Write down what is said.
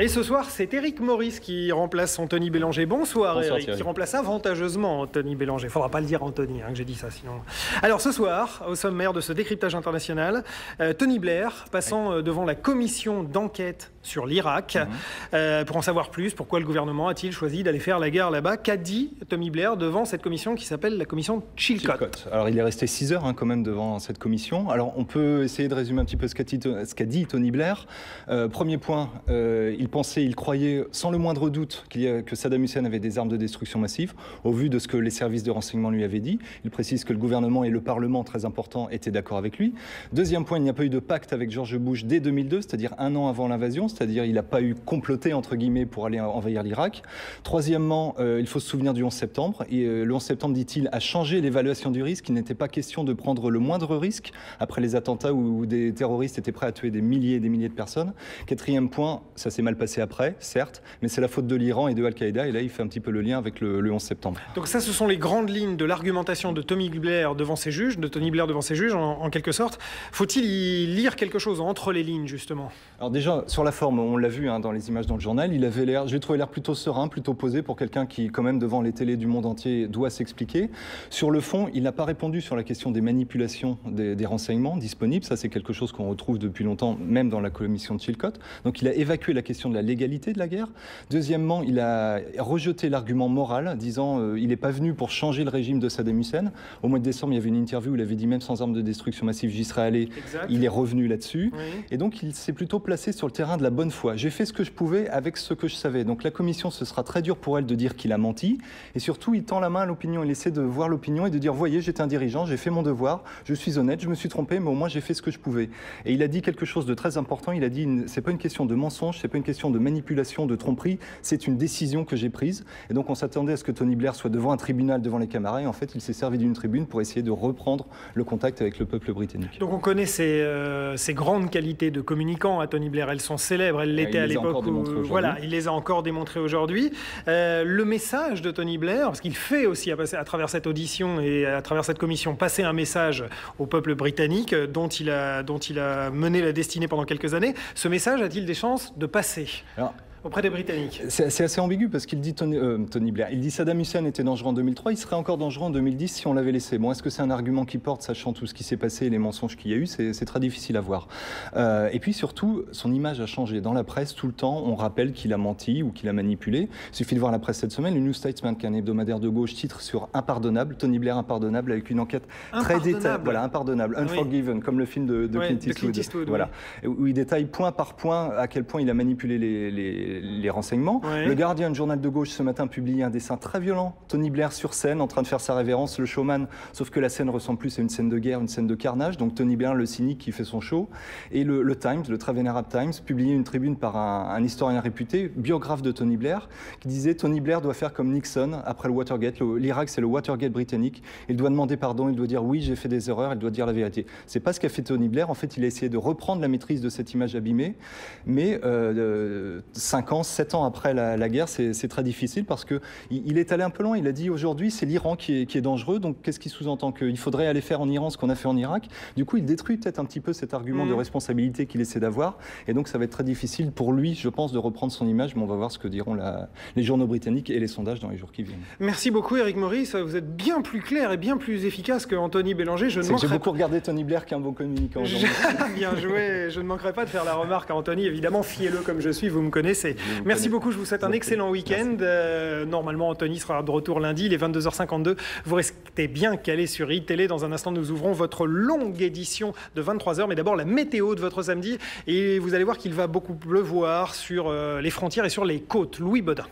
Et ce soir, c'est Éric Maurice qui remplace Anthony Bélanger. Bonsoir, Éric, qui remplace avantageusement Anthony Bélanger. Il ne faudra pas le dire Anthony, que j'ai dit ça sinon. Alors ce soir, au sommaire de ce décryptage international, Tony Blair passant devant la commission d'enquête sur l'Irak. Pour en savoir plus, pourquoi le gouvernement a-t-il choisi d'aller faire la guerre là-bas? Qu'a dit Tony Blair devant cette commission qui s'appelle la commission Chilcot? Alors il est resté 6 heures quand même devant cette commission. Alors on peut essayer de résumer un petit peu ce qu'a dit Tony Blair. Premier point, il croyait sans le moindre doute que Saddam Hussein avait des armes de destruction massive, au vu de ce que les services de renseignement lui avaient dit. Il précise que le gouvernement et le Parlement, très important, étaient d'accord avec lui. Deuxième point, il n'y a pas eu de pacte avec George Bush dès 2002, c'est-à-dire 1 an avant l'invasion, c'est-à-dire il n'a pas eu comploté, entre guillemets, pour aller envahir l'Irak. Troisièmement, il faut se souvenir du 11 septembre. Et le 11 septembre, dit-il, a changé l'évaluation du risque. Il n'était pas question de prendre le moindre risque après les attentats où des terroristes étaient prêts à tuer des milliers et des milliers de personnes. Quatrième point, ça s'est mal passé après, certes, mais c'est la faute de l'Iran et de Al-Qaïda. Et là, il fait un petit peu le lien avec le 11 septembre. Donc ça, ce sont les grandes lignes de l'argumentation de Tony Blair devant ses juges, en quelque sorte. Faut-il y lire quelque chose entre les lignes, justement? Alors déjà, sur la forme, on l'a vu dans les images dans le journal, il avait l'air, je l'ai trouvé l'air plutôt serein, plutôt posé pour quelqu'un qui, quand même, devant les télés du monde entier, doit s'expliquer. Sur le fond, il n'a pas répondu sur la question des manipulations des renseignements disponibles. Ça, c'est quelque chose qu'on retrouve depuis longtemps, même dans la commission de Chilcot. Donc il a évacué la question de la légalité de la guerre. Deuxièmement, il a rejeté l'argument moral, disant il n'est pas venu pour changer le régime de Saddam Hussein. Au mois de décembre, il y avait une interview où il avait dit même sans armes de destruction massive, j'y serais allé. Exact. Il est revenu là-dessus. Oui. Et donc, il s'est plutôt placé sur le terrain de la bonne foi. J'ai fait ce que je pouvais avec ce que je savais. Donc la commission, ce sera très dur pour elle de dire qu'il a menti. Et surtout, il tend la main à l'opinion. Il essaie de voir l'opinion et de dire, voyez, j'étais un dirigeant, j'ai fait mon devoir, je suis honnête, je me suis trompé, mais au moins j'ai fait ce que je pouvais. Et il a dit quelque chose de très important. Il a dit, c'est pas une question de mensonge, c'est pas une question de manipulation, de tromperie, c'est une décision que j'ai prise. Et donc on s'attendait à ce que Tony Blair soit devant un tribunal, devant les caméras. Et en fait, il s'est servi d'une tribune pour essayer de reprendre le contact avec le peuple britannique. Donc on connaît ces grandes qualités de communicant à Tony Blair. Elles sont célèbres, elles l'étaient à l'époque où... Voilà, il les a encore démontrées aujourd'hui. Le message de Tony Blair, parce qu'il fait aussi, à travers cette audition et à travers cette commission, passer un message au peuple britannique dont il a mené la destinée pendant quelques années. Ce message a-t-il des chances de passer auprès des Britanniques? C'est assez ambigu parce qu'il dit Tony Blair. Il dit Saddam Hussein était dangereux en 2003, il serait encore dangereux en 2010 si on l'avait laissé. Bon, est-ce que c'est un argument qui porte, sachant tout ce qui s'est passé et les mensonges qu'il y a eu? C'est très difficile à voir. Et puis surtout, son image a changé. Dans la presse, tout le temps, on rappelle qu'il a menti ou qu'il a manipulé. Il suffit de voir la presse cette semaine. Le New Statesman, qui est un hebdomadaire de gauche, titre sur Impardonnable, Tony Blair impardonnable, avec une enquête très détaillée. Voilà, impardonnable, Unforgiven, comme le film de Clint Eastwood. Voilà. Où il détaille point par point à quel point il a manipulé les renseignements. Oui. Le Guardian, journal de gauche, ce matin, publie un dessin très violent. Tony Blair sur scène, en train de faire sa révérence, le showman, sauf que la scène ressemble plus à une scène de guerre, une scène de carnage. Donc Tony Blair, le cynique qui fait son show. Et le Times, le très vénérable Times, publiait une tribune par un historien réputé, biographe de Tony Blair, qui disait Tony Blair doit faire comme Nixon après le Watergate. L'Irak, c'est le Watergate britannique. Il doit demander pardon, il doit dire oui, j'ai fait des erreurs, il doit dire la vérité. C'est pas ce qu'a fait Tony Blair. En fait, il a essayé de reprendre la maîtrise de cette image abîmée, mais 5 ans, 7 ans après la guerre, c'est très difficile parce qu'il est allé un peu loin. Il a dit aujourd'hui, c'est l'Iran qui est dangereux. Donc, qu'est-ce qui sous-entend? Qu'il faudrait aller faire en Iran ce qu'on a fait en Irak. Du coup, il détruit peut-être un petit peu cet argument de responsabilité qu'il essaie d'avoir. Et donc, ça va être très difficile pour lui, je pense, de reprendre son image. Mais on va voir ce que diront les journaux britanniques et les sondages dans les jours qui viennent. Merci beaucoup, Éric Maurice. Vous êtes bien plus clair et bien plus efficace que Anthony Bélanger. J'ai beaucoup regardé Tony Blair, qui est un bon communicant. Bien joué. Je ne manquerai pas de faire la remarque à Anthony. Évidemment, fiez-le comme je suis, vous me connaissez. Merci beaucoup. Je vous souhaite un excellent week-end. Normalement, Anthony sera de retour lundi. Il est 22h52. Vous restez bien calés sur iTélé. Dans un instant, nous ouvrons votre longue édition de 23h. Mais d'abord, la météo de votre samedi. Et vous allez voir qu'il va beaucoup pleuvoir sur les frontières et sur les côtes. Louis Baudin.